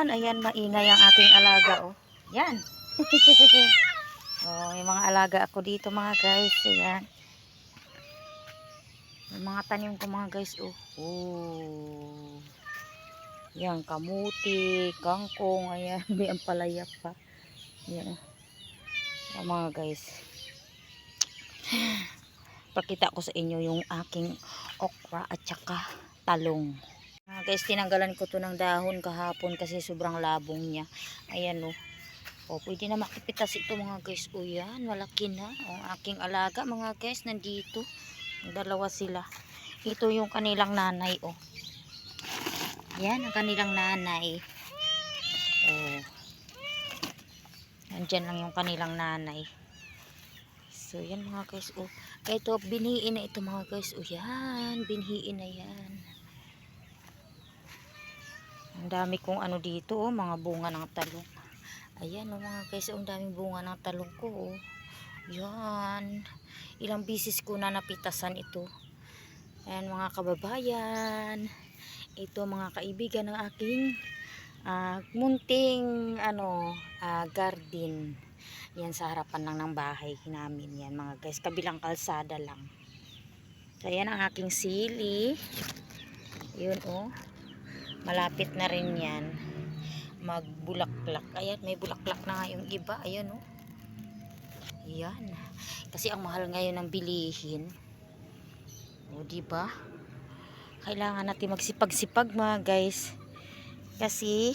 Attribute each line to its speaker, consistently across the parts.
Speaker 1: Ayan, maingay ang aking alaga, oh. Yan. Oh, may mga alaga ako dito, mga guys. Ayan. May mga tanim ko, mga guys, oh. Oh. Yan, kamuti, kangkong, ayan. May ampalaya pa. Yan, oh. Ayan, mga guys. Pakita ko sa inyo yung aking okra at saka talong. Guys, tinanggalan ko to ng dahon kahapon kasi sobrang labong niya. Ayan, oh. O, pwede na makipitas ito, mga guys. O, yan, malaki na ang aking alaga, mga guys. Nandito, dalawa sila. Ito yung kanilang nanay, oh. Yan ang kanilang nanay. Oh. Nandyan lang yung kanilang nanay. So, yan, mga guys. Oh, ito, binhiin na ito, mga guys. O, yan, binhiin na yan. Ang dami kong ano dito, oh, mga bunga ng talong. Ayan, oh, mga guys, ang daming bunga ng talong ko, oh. Yan. Ilang bisis ko na napitasan ito. Ayan, mga kababayan. Ito, mga kaibigan ng aking munting garden. Yan, sa harapan lang ng bahay namin. Yan, mga guys, kabilang kalsada lang. So, ayan ang aking sili. Yun, oh. Malapit na rin yan magbulaklak. Ayan, may bulaklak na nga yung iba. Ayan, oh. Ayan. Kasi ang mahal ngayon ng bilihin. O, diba? Kailangan natin magsipag-sipag, mga guys. Kasi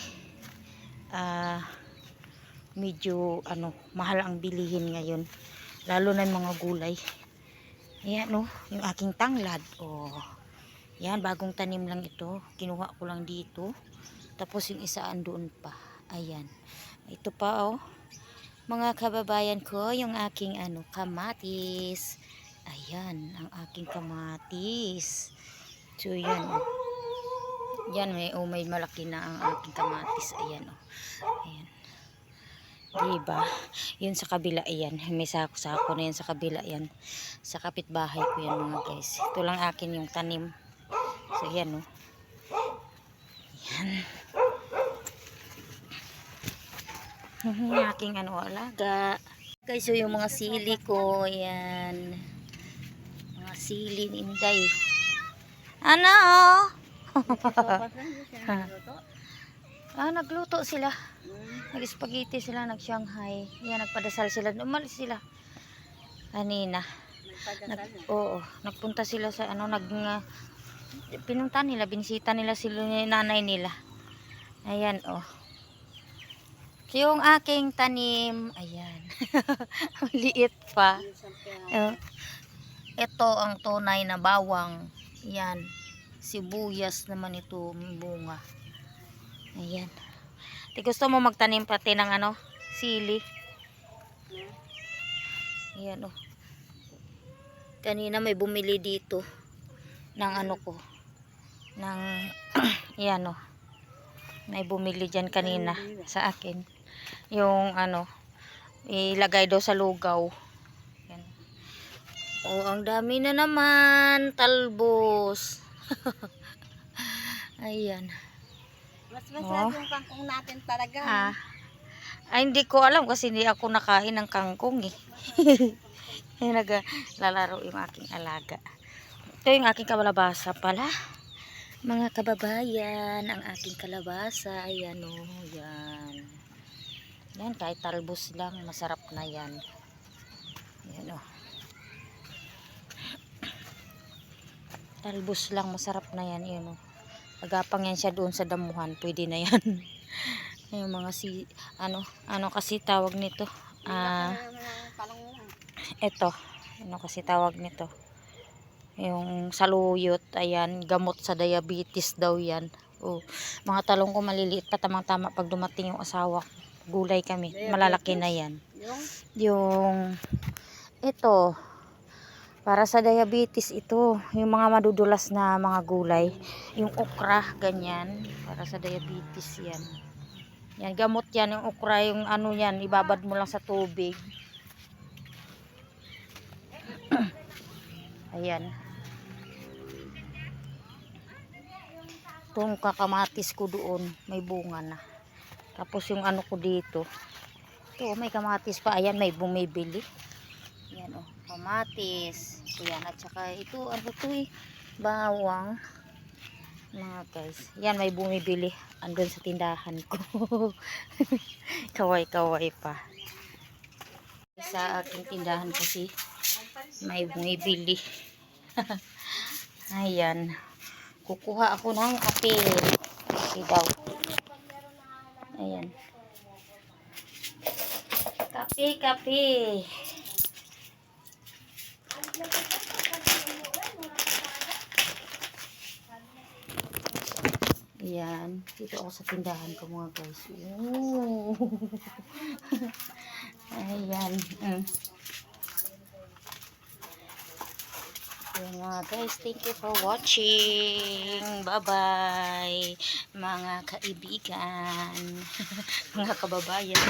Speaker 1: medyo mahal ang bilihin ngayon. Lalo na yung mga gulay. Ayan, oh. Yung aking tanglad. Oh. Yan, bagong tanim lang ito. Kinuha ko lang dito. Tapos yung isa andoon pa. Ayan. Ito pa, oh. Mga kababayan ko, yung aking kamatis. Ayan, ang aking kamatis. So, yan, oh. Yan, may malaki na ang aking kamatis. Ayan, oh. Ayan. Diba? Yun sa kabila, ayan. May sako-sako na yan sa kabila, yan. Sa kapitbahay ko yan, mga guys. Ito lang akin yung tanim. So, yan, oh. Ayan. Yung aking alaga. Guys, so yung mga sili ko, ayan. Mga sili ni Inday. Ano? Nagluto sila. Nag-spaghetti sila, nag-Shanghai. Ayan, nagpadasal sila. Umalis sila kanina. Oo, nagpunta sila sa pinunta nila, binisita nila sila ni nanay nila. Ayan, oh. Yung aking tanim, ayan. Liit pa. Ito ang tunay na bawang. Ayan. Sibuyas naman ito, bunga. Ayan. Gusto mo magtanim pati ng sili? Ayan, oh. Kanina may bumili dito ng ko. Ng ayan, oh. May bumili dyan kanina sa akin. Yung ilagay daw sa lugaw. Yan. Oh, ang dami na naman talbos. Ayan.
Speaker 2: Mas masarap yung kangkong natin talaga.
Speaker 1: Hindi ko alam kasi hindi ako nakain ng kangkong, eh. Naglalaro yung aking alaga. Ito yung aking kalabasa pala. Mga kababayan, ang aking kalabasa. Ayan, oh. Yan. Yan, kahit talbos lang, masarap na yan. Yan, oh. Talbos lang, masarap na yan. Yan, oh. Agapang yan siya doon sa damuhan. Pwede na yan. Yung mga kasi tawag nito? Ito. Ano kasi tawag nito? Yung saluyot. Ayan, gamot sa diabetes daw yan. Oh, mga talong ko maliliit pa, tamang-tama pag dumating yung asawa. Gulay kami, malalaki na yan. Yung ito para sa diabetes, ito yung mga madudulas na mga gulay, yung okra, ganyan, para sa diabetes yan. Yan, gamot yan, yung okra, yung yan, ibabad mo lang sa tubig. Ayan. Itong kakamatis ko doon, may bunga na. Tapos yung ano ko dito. Ito, may kamatis pa. Ayan, may bumibili. Ayan, oh, kamatis. Ayan, at saka ito, ano to eh, bawang. Mga guys. Ayan, may bumibili. Andun sa tindahan ko. Kaway-kaway pa. Sa aking tindahan kasi may bumibili. Ayan. Kukuha ako ng kape. Kape daw. Ayan. Kape, kape. Ayan. Dito ako sa tindahan ko mga guys. Ooh. Ayan. Ayan mga guys. Thank you for watching. Bye-bye. Mga kaibigan. Mga kababayan.